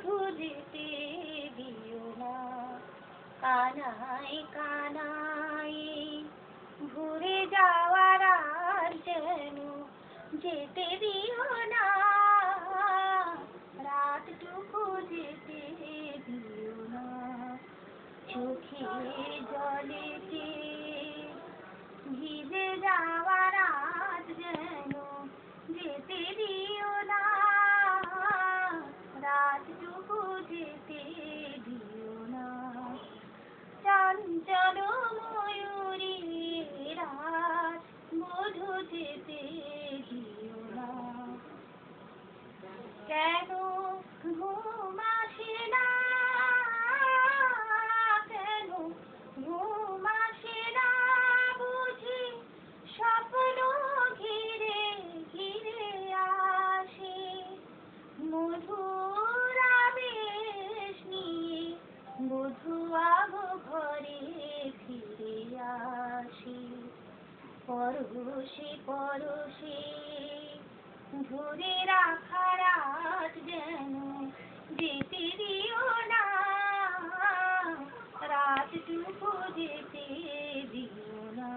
মধু যেতে দিও না। কানাই কানাই ঘুরে যাওয়ার আর যেন যেতে দিও না। রাতটুকু যেতে দিও না। চোখের জলেতে ভিজে যাওয়ার আজ যেন যেতে দিও না। রাতটুকু যেতে দিও না। চঞ্চল ময়ূরী রাত মধু যেতে দিও না। কেন ঘুম আসে না, কেন ঘুম আসে না বুঝি স্বপ্ন ঘিরে ঘিরে আসে। মধুর আবেশ নিয়ে বধূয়াব ঘরে ফিরে আসি। পরশে পরশে ধরে রাখা রাত যেন যেতে দিও না। রাতটুকু যেতে দিও না।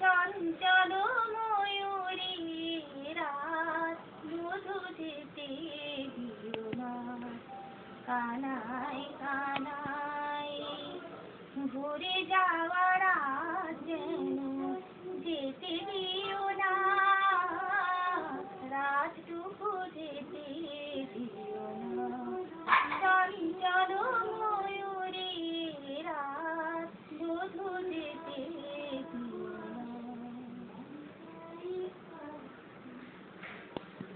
চঞ্চল ময়ূরী রাত মধু যেতে দিও না। কানাই কানাই ভরে যাওয়া